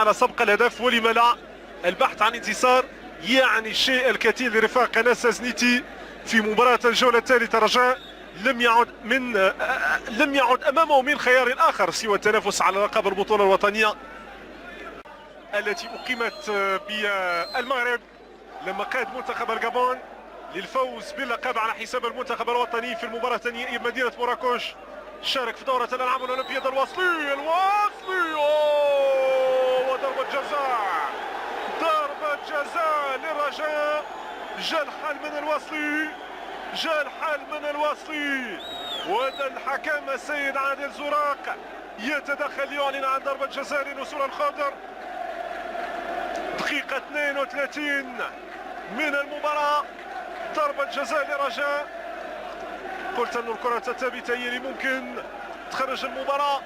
على سبق الهدف ولم لا البحث عن انتصار، يعني الشيء الكثير لرفاق ناس زنيتي في مباراة الجولة الثالثة. رجاء لم يعد امامه من خيار اخر سوى التنافس على لقب البطولة الوطنية التي اقيمت بالمغرب لما قاد منتخب الغابون للفوز باللقب على حساب المنتخب الوطني في المباراة الثانية بمدينة مراكش. شارك في دورة الألعاب الأولمبية الوصلي وضربة جزاء، ضربة جزاء للرجاء. جاء الحال من الوصلي وهذا الحكم السيد عادل زراق يتدخل ليعلن عن ضربة جزاء لنسور الخضر. دقيقة 32 من المباراة، ضربة جزاء للرجاء. قلت أن الكرة الثابتة هي اللي ممكن تخرج المباراة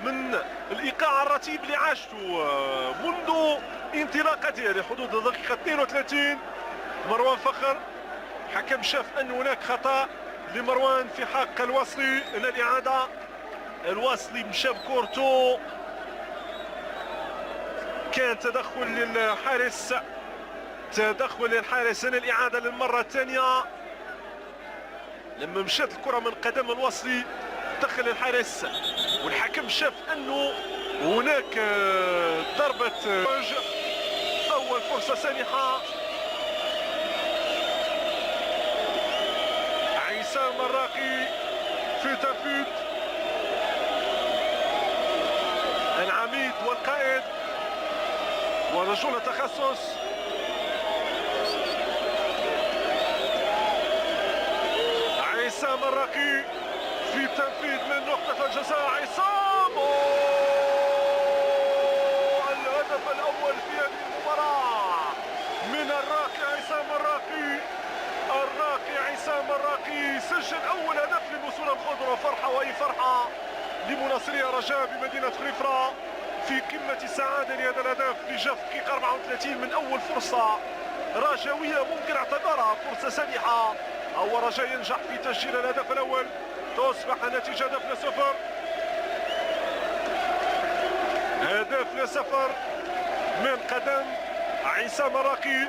من الإيقاع الرتيب اللي عاشته منذ انطلاقتها لحدود الدقيقة 32. مروان فخر حكم شاف أن هناك خطأ لمروان في حق الوصلي. إلى الإعادة، الوصلي مشى بكورتو، كان تدخل للحارس هنا الإعادة للمرة الثانية. لما مشات الكرة من قدم الوصلي دخل الحارس والحكم شاف انه هناك ضربة. اول فرصة سانحة، عيسى مراقي في تنفيذ العميد والقائد ورجل التخصص. عصام الراقي في التنفيذ من نقطة الجزاء. عصام الهدف الأول في هذه المباراة من الراقي عصام الراقي. عصام الراقي سجل أول هدف للنسور الخضر، وفرحة وأي فرحة لمناصري الرجاء بمدينة خريفرة في قمة السعادة لهذا الهدف اللي جاء في الدقيقة 34 من أول فرصة رجاوية ممكن اعتبرها فرصة سانحة. أو رجاء ينجح في تسجيل الهدف الأول، تصبح النتيجة هدف لصفر. هدف لصفر من قدم عصام الراقي.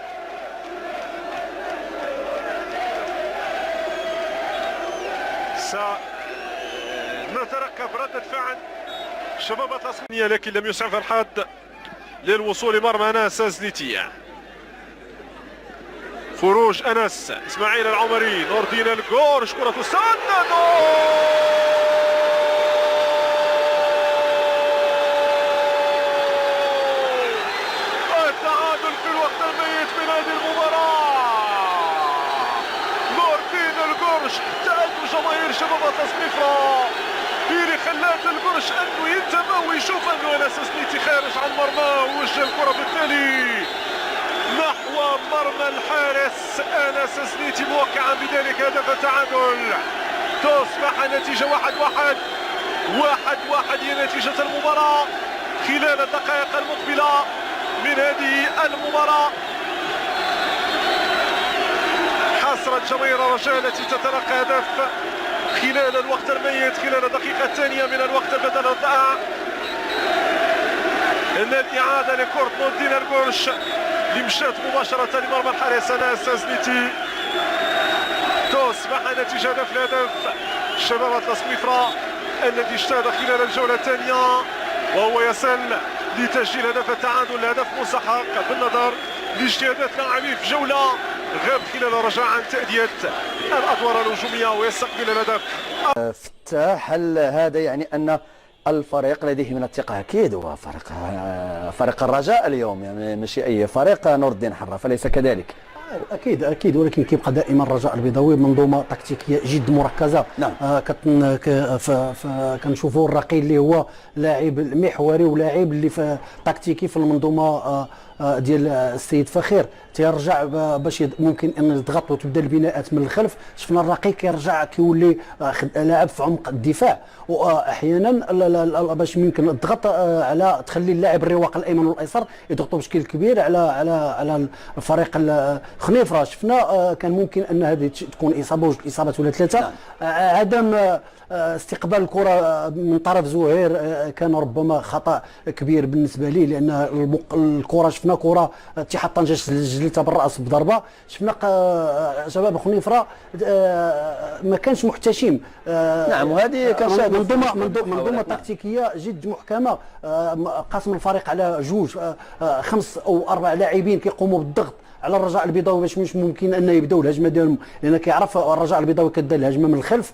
سنترقب ردة فعل شباب التصميمية، لكن لم يسعف الحد للوصول مرمى ناس زنيتية. فروج انس، اسماعيل العمري، نور الدين القورش، كرة تسدد. التعادل في الوقت الميت من هذه المباراة. نور الدين القورش تأدوا جماهير شباب تصنيفرة في خلات القرش انه ينتبه ويشوف انه انس زنيتي خارج عن مرماه، ووجه الكرة بالتالي نحو مرمى الحارس انس زنيتي موقعا بذلك هدف التعادل. تصبح النتيجة 1-1. هي نتيجة المباراة خلال الدقائق المقبلة من هذه المباراة. حسرة جماهير الرجاء التي تتلقى هدف خلال الوقت الميت، خلال الدقيقة الثانية من الوقت البدل الضائع. ان الاعادة لكرة نور الدين القرش اللي مشات مباشرة لمرمى الحارس انس زنيتي. تصبح نتيجة هدف لهدف شباب التصنيفرة الذي اجتهد خلال الجولة الثانية وهو يصل لتسجيل هدف التعادل، هدف مستحق بالنظر لاجتهادات لاعبيه في جولة غاب خلال الرجاء عن تأدية الأدوار الهجومية ويستقبل الهدف. فتاح، هل هذا يعني أن الفريق لديه من الثقة؟ أكيد هو فريق الرجاء اليوم، يعني ماشي أي فريق نور الدين حرة، فليس كذلك؟ اكيد ولكن كيبقى دائما الرجاء البيضاوي منظومه تكتيكيه جد مركزه. نعم. كنشوفوا الرقي اللي هو لاعب محوري ولاعب اللي تكتيكي في المنظومه ديال السيد فخير تيرجع باش ممكن ان يضغط وتبدا البناءات من الخلف. شفنا الرقيق كيرجع كيولي لاعب في عمق الدفاع، واحيانا باش يمكن الضغط على تخلي اللاعب الرواق الايمن والايسر يضغطوا بشكل كبير على الفريق خنيفره. شفنا كان ممكن ان هذه تكون اصابه، وجوج اصابات ولا ثلاثه. عدم استقبال الكره من طرف زهير كان ربما خطا كبير بالنسبه لي، لان الكره شفنا كره اتحاد طنجه سجلتها بالراس بضربه. شفنا شباب خنيفره ما كانش محتشم. نعم، وهذه كان منظومه تكتيكيه جد محكمه. قسم الفريق على جوج 5 أو 4 لاعبين كيقوموا بالضغط على الرجاء البيضاوي باش مش ممكن ان يبداو الهجمه ديالهم، لان كيعرف الرجاء البيضاوي كدار الهجمه من الخلف.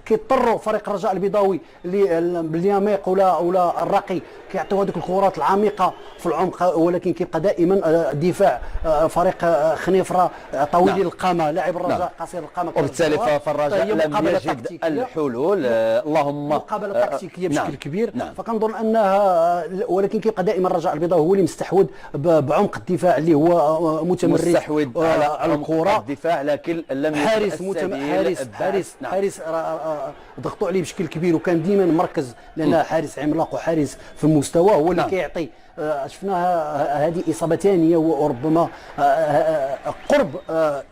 كيضطروا فريق الرجاء البيضاوي بالياميق ولا الراقي كيعطيو هذوك الكرات العميقه في العمق، ولكن كيبقى دائما دفاع فريق خنيفره طويل القامه، لاعب الرجاء قصير القامه. وبالتالي فالرجاء لم يجد الحلول. اللهم مقابله تكتيكيه بشكل كبير. فكنظن انها، ولكن كيبقى دائما الرجاء البيضاوي هو اللي مستحوذ بعمق الدفاع اللي هو متمرس مستحوذ على الكره الدفاع، لكن لم حارس ضغطوا عليه بشكل كبير، وكان ديما مركز لان حارس عملاق وحارس في المستوى هو اللي كيعطي. شفناها هذه اصابه ثانيه وربما قرب.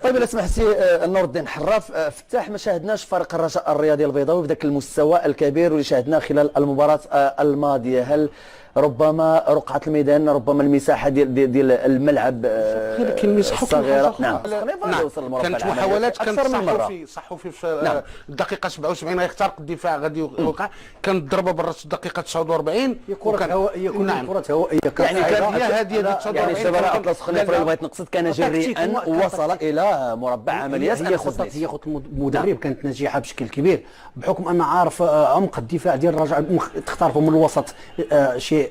طيب الا سمحتي نور الدين حراف، فتاح ما شاهدناش فريق الرجاء الرياضي البيضاوي بذاك المستوى الكبير واللي شاهدناه خلال المباراه الماضيه. هل ربما رقعة الميدان، ربما المساحة ديال الملعب الصغيرة؟ نعم كانت محاولات، كانت صحفي في الدقيقة 77 يخترق الدفاع غادي يوقع، كانت ضربة بالراس الدقيقة 49. هي كرة هوائية، كرة هوائية يعني كانت هي هذه 49. يعني شباب اطلس خليفري اللي بغيت نقصد كان جريئا ووصل الى مربع عمليات. هي خطة المدرب كانت ناجحة بشكل كبير، بحكم ان عارف عمق الدفاع ديال الرجاء تختاروا من الوسط شيء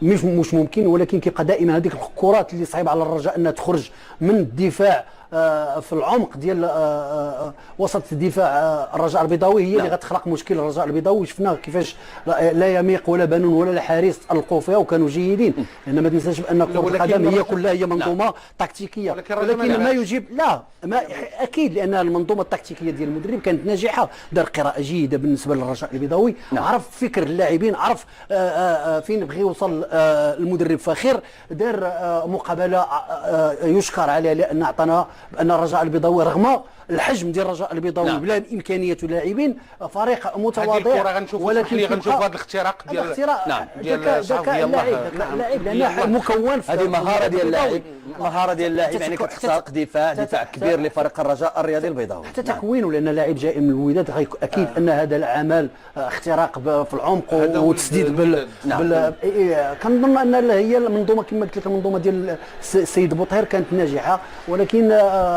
مش ممكن، ولكن كيبقى دائما هذيك الكرات اللي صعيب على الرجاء انها تخرج من الدفاع في العمق ديال وسط الدفاع الرجاء البيضاوي هي اللي غتخلق مشكل الرجاء البيضاوي. شفنا كيفاش لا يميق ولا بنون ولا الحارس تألقوا فيها وكانوا جيدين، لان ما تنساش بان كرة القدم هي كلها هي منظومه تكتيكيه، ولكن ما يجيب لا ما اكيد لان المنظومه التكتيكيه ديال المدرب كانت ناجحه. دار قراءه جيده بالنسبه للرجاء البيضاوي، عرف فكر اللاعبين، عرف فين بغى يوصل المدرب فخير، دار مقابله يشكر عليها لان اعطانا بان الرجاء البيضاوي رغم الحجم ديال الرجاء البيضاوي بلا امكانيات اللاعبين فريق متواضع، ولكن غنشوف هذا الاختراق ديال ذكاء اللاعب لانه مكون هذه مهاره ديال اللاعب، مهاره ديال اللاعب يعني كتخترق دفاع كبير لفريق الرجاء الرياضي البيضاوي حتى تكوينه، لان لاعب جاي من الوداد اكيد ان هذا العمل اختراق في العمق وتسديد كنظن ان هي المنظومه كما قلت لك المنظومه ديال السيد بوطهير كانت ناجحه، ولكن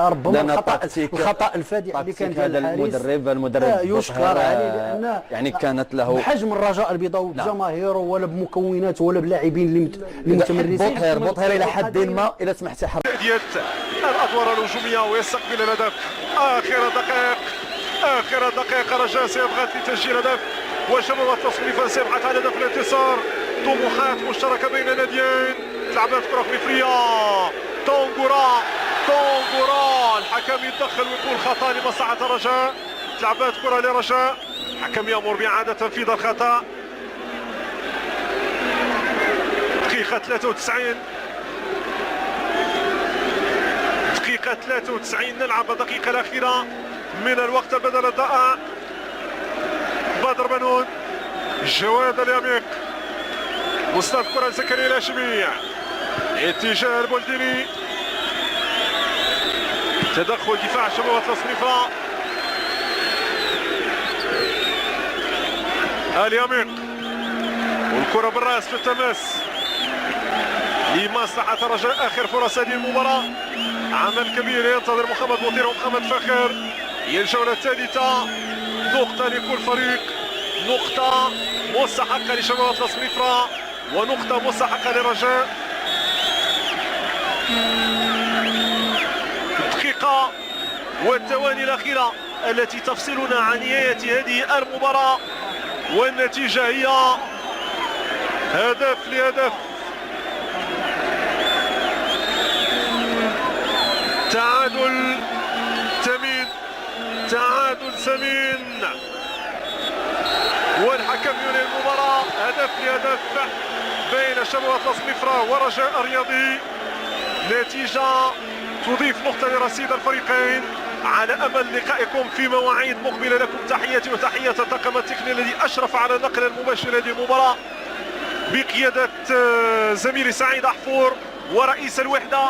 ربما الخطا الفادح اللي كان ديال المدرب يشكر عليه، لان يعني كانت له بحجم الرجاء البيضاوي بجماهيره ولا بمكوناته ولا بلاعبين اللي متمرسين. بوطهير الى حد ما الى سمحتي تأدية الادوار الهجوميه ويستقبل الهدف. اخر دقائق رجاء سيبغى لتسجيل هدف، وشباب التصنيف سيبحث عن هدف الانتصار. طموحات مشتركه بين الناديين. تلعبات كره افريقيه. طونغورا الحكم يتدخل ويقول خطا لمصلحه الرجاء. تلعبات كره لرجاء، الحكم يامر باعاده تنفيذ الخطا. دقيقه 93 نلعب الدقيقه الاخيره من الوقت البدل الضائع. بدر بنون، جواد اليميق، مصطفى كره زكريا الهاشمي، اتجاه البولديري، تدخل دفاع شباب التصنيفه. اليميق والكره بالراس في التماس لمصلحه الرجاء. اخر فرص هذه المباراه، عمل كبير ينتظر محمد بوطير ومحمد فخر. هي الجوله الثالثه، نقطه لكل فريق، نقطه مستحقه لشباب التصنيفه ونقطه مستحقه للرجاء. الدقيقه والثواني الاخيره التي تفصلنا عن نهايه هذه المباراه، والنتيجه هي هدف لهدف. سمين، والحكم ينهي المباراة هدف لهدف بين شبوة لاصميفرا ورجاء الرياضي. نتيجة تضيف نقطة لرصيد الفريقين على أمل لقائكم في مواعيد مقبلة. لكم تحياتي وتحيات الطاقم التقني الذي أشرف على النقل المباشر لهذه المباراة بقيادة زميلي سعيد أحفور ورئيس الوحدة